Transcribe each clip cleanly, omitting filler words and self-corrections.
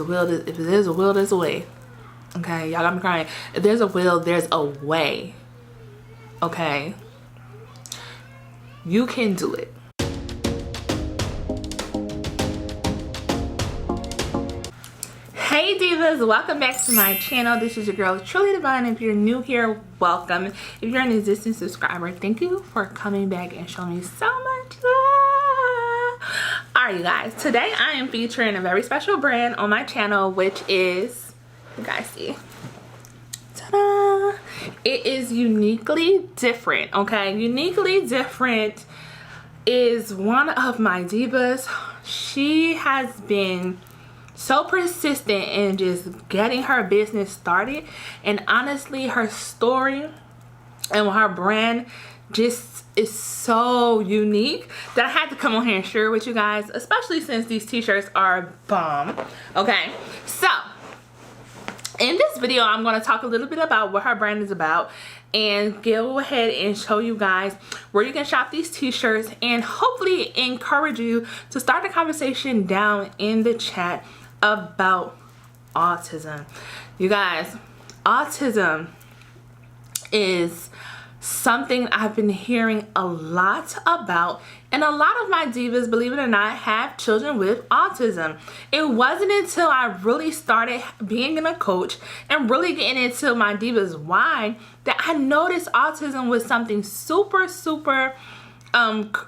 If there's a will, there's a way. Okay, y'all got me crying. If there's a will, there's a way. Okay, you can do it. Hey divas, welcome back to my channel. This is your girl TahiraDeVine. If you're new here, welcome. If you're an existing subscriber, thank you for coming back and showing me so much love. Alright you guys, today I am featuring a very special brand on my channel, which is, you guys see, ta-da! It is Uniquely Different. Okay, Uniquely Different is one of my divas. She has been so persistent in just getting her business started, and honestly her story and her brand just is so unique that I had to come on here and share it with you guys, especially since these t-shirts are bomb. Okay, so in this video I'm going to talk a little bit about what her brand is about and go ahead and show you guys where you can shop these t-shirts and hopefully encourage you to start the conversation down in the chat about autism. You guys, autism is something I've been hearing a lot about, and a lot of my divas, believe it or not, have children with autism. It wasn't until I really started being a coach and really getting into my divas why that I noticed autism was something super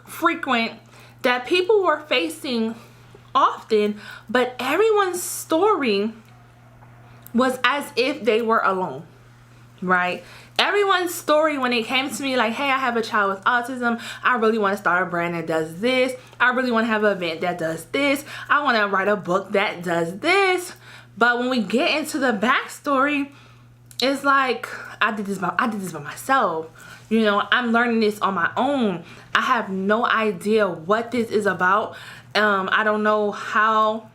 frequent that people were facing often, but everyone's story was as if they were alone, right? Everyone's story when it came to me like, hey, I have a child with autism, I really want to start a brand that does this, I really want to have an event that does this, I want to write a book that does this. But when we get into the backstory, it's like, I did this by myself. You know, I'm learning this on my own. I have no idea what this is about. I don't know how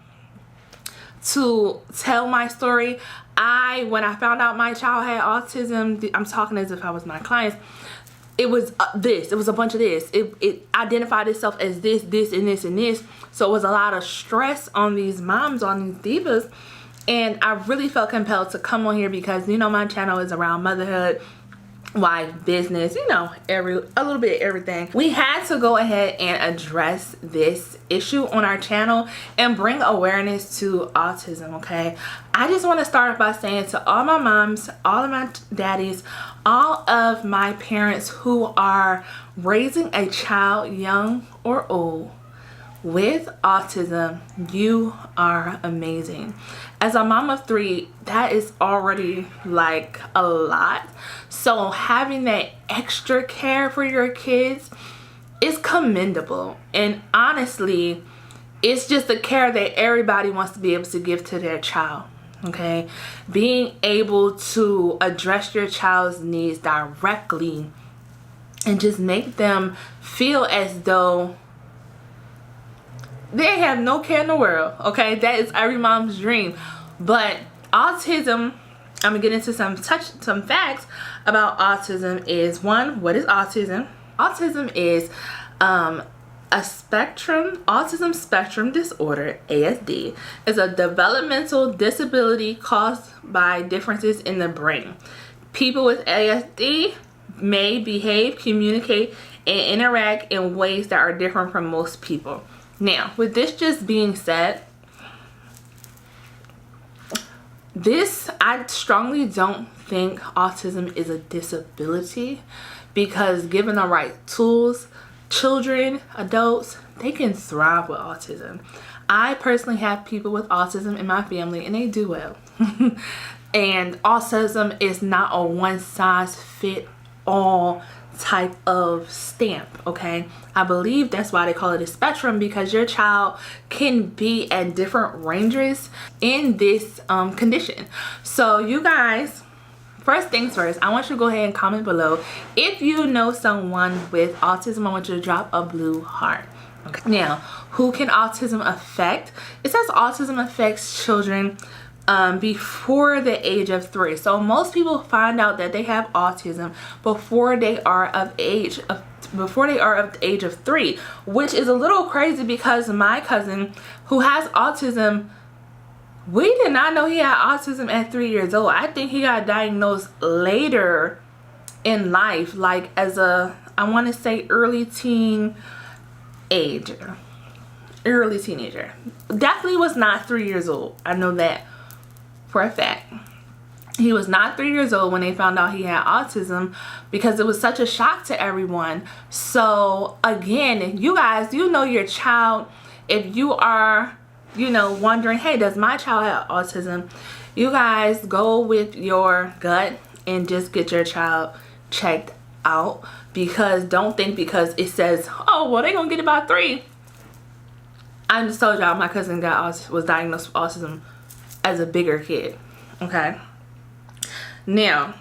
to tell my story. When I found out my child had autism, I'm talking as if I was my clients, it was this. It was a bunch of this. It identified itself as this, and this, and this. So it was a lot of stress on these moms, on these divas. And I really felt compelled to come on here because, you know, my channel is around motherhood, wife, business, you know, a little bit of everything. We had to go ahead and address this issue on our channel and bring awareness to autism. Okay, I just want to start off by saying to all my moms, all of my daddies, all of my parents who are raising a child, young or old, with autism, you are amazing. As a mom of 3, that is already like a lot. So having that extra care for your kids is commendable. And honestly, it's just the care that everybody wants to be able to give to their child. Okay, being able to address your child's needs directly and just make them feel as though they have no care in the world. Okay, that is every mom's dream. But autism, I'm gonna get into some facts about autism. Is one, what is autism? Autism is autism spectrum disorder, ASD, is a developmental disability caused by differences in the brain. People with ASD may behave, communicate, and interact in ways that are different from most people. Now, with this just being said, I strongly don't think autism is a disability, because given the right tools, children, adults, they can thrive with autism. I personally have people with autism in my family and they do well. And autism is not a one-size-fit-all type of stamp. Okay, I believe that's why they call it a spectrum, because your child can be at different ranges in this condition. So you guys, first things first, I want you to go ahead and comment below if you know someone with autism. I want you to drop a blue heart. Okay, now who can autism affect? It says autism affects children before the age of 3. So most people find out that they have autism before they are of the age of 3, which is a little crazy because my cousin who has autism We did not know he had autism at 3 years old. I think he got diagnosed later in life, like as a, I want to say early teenager. Definitely was not 3 years old. I know that for a fact. He was not 3 years old when they found out he had autism, because it was such a shock to everyone. So again, you guys, you know your child. If you are, you know, wondering, hey, does my child have autism? You guys go with your gut and just get your child checked out, because don't think because it says, oh, well, they're gonna get about 3. I just told y'all my cousin was diagnosed with autism as a bigger kid. Okay, now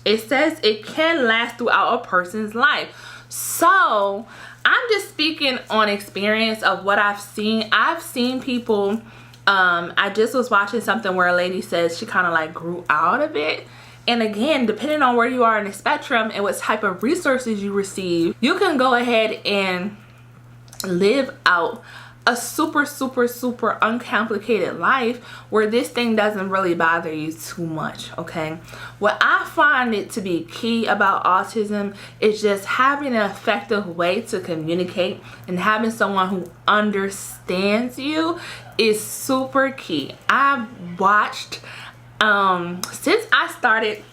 it says it can last throughout a person's life. So I'm just speaking on experience of what I've seen. I've seen people, I just was watching something where a lady says she kind of like grew out of it. And again, depending on where you are in the spectrum and what type of resources you receive, you can go ahead and live out a super uncomplicated life where this thing doesn't really bother you too much. Okay, what I find it to be key about autism is just having an effective way to communicate, and having someone who understands you is super key. I've watched since I started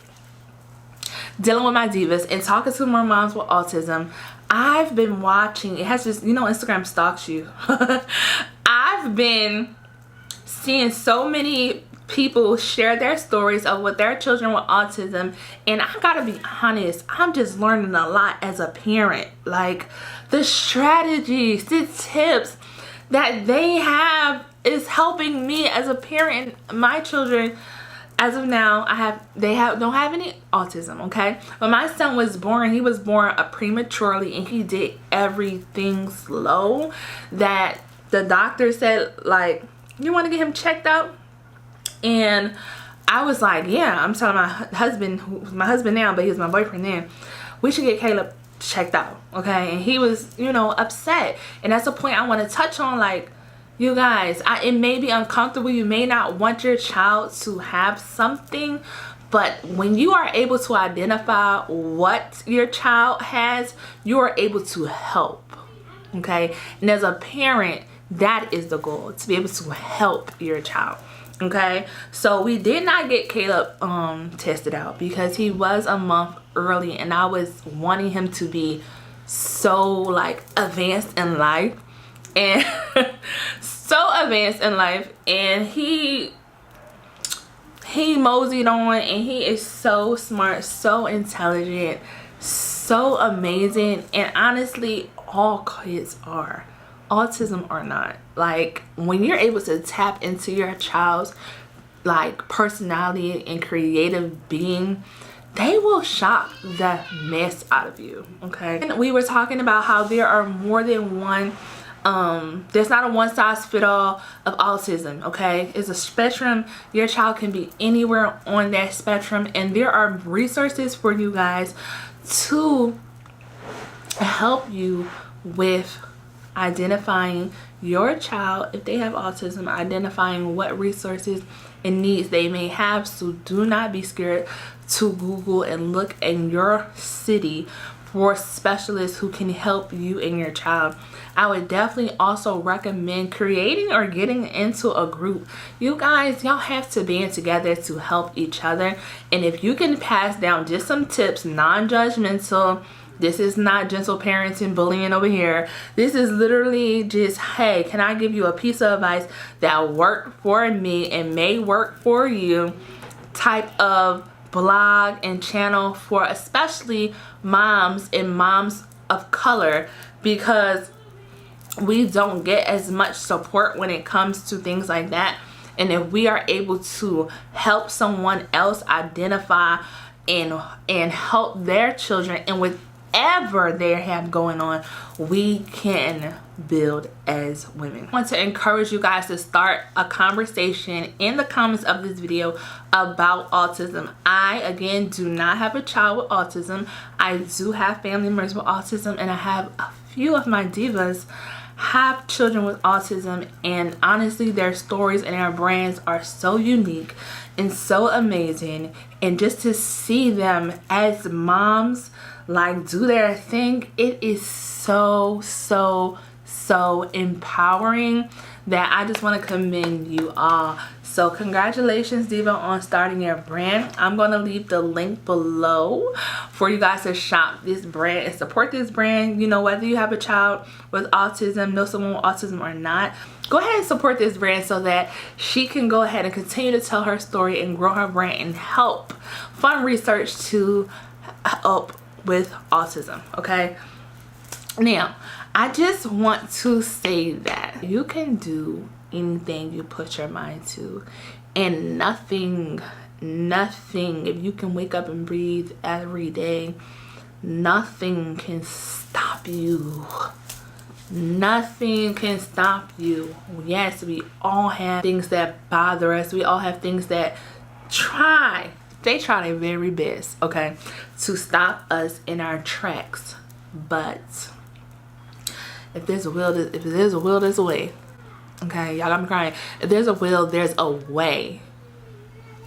dealing with my divas and talking to more moms with autism, I've been watching, it has just, you know, Instagram stalks you. I've been seeing so many people share their stories of with their children with autism, and I gotta be honest, I'm just learning a lot as a parent. Like the strategies, the tips that they have is helping me as a parent. My children, as of now, don't have any autism, okay? When my son was born, he was born prematurely, and he did everything slow that the doctor said, like, you want to get him checked out? And I was like, yeah. I'm telling my husband, who's my husband now, but he was my boyfriend then, we should get Caleb checked out, okay? And he was, you know, upset. And that's a point I want to touch on. Like, you guys, it may be uncomfortable. You may not want your child to have something, but when you are able to identify what your child has, you are able to help, okay? And as a parent, that is the goal, to be able to help your child, okay? So we did not get Caleb tested out because he was a month early, and I was wanting him to be so like advanced in life. And so advanced in life, and he moseyed on, and he is so smart, so intelligent, so amazing. And honestly, all kids are. Autism or not, like when you're able to tap into your child's like personality and creative being, they will shock the mess out of you, okay? And we were talking about how there are more than one, there's not a one-size-fits-all of autism, okay? It's a spectrum. Your child can be anywhere on that spectrum, and there are resources for you guys to help you with identifying your child if they have autism, identifying what resources and needs they may have. So do not be scared to Google and look in your city for specialists who can help you and your child. I would definitely also recommend creating or getting into a group. You guys, y'all have to band together to help each other. And if you can pass down just some tips, non-judgmental, this is not gentle parenting, bullying over here. This is literally just, hey, can I give you a piece of advice that worked for me and may work for you type of blog and channel for especially moms and moms of color, because we don't get as much support when it comes to things like that. And if we are able to help someone else identify and help their children and whatever they have going on, we can build as women. I want to encourage you guys to start a conversation in the comments of this video about autism. I, again, do not have a child with autism. I do have family members with autism, and I have a few of my divas have children with autism, and honestly their stories and their brands are so unique and so amazing. And just to see them as moms like do their thing, it is so empowering that I just want to commend you all. So congratulations, Diva, on starting your brand. I'm going to leave the link below for you guys to shop this brand and support this brand. You know, whether you have a child with autism, know someone with autism or not, go ahead and support this brand so that she can go ahead and continue to tell her story and grow her brand and help fund research to help with autism. Okay, now I just want to say that you can do anything you put your mind to, and nothing, if you can wake up and breathe every day, nothing can stop you. Nothing can stop you. Yes, we all have things that bother us. We all have things that they try their very best, okay, to stop us in our tracks. But if there's a will, there's a way. Okay, y'all got me crying. If there's a will, there's a way.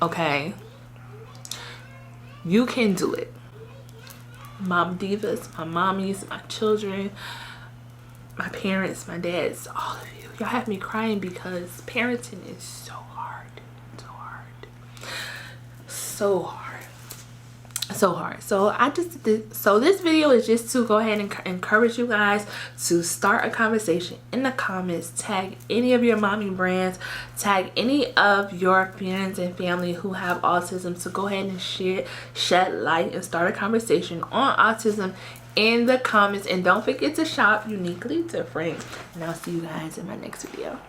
Okay, you can do it. Mom divas, my mommies, my children, my parents, my dads, all of you. Y'all have me crying because parenting is so hard. So this video is just to go ahead and encourage you guys to start a conversation in the comments. Tag any of your mommy brands, tag any of your friends and family who have autism, to go ahead and shed light and start a conversation on autism in the comments. And don't forget to shop uniquely different, and I'll see you guys in my next video.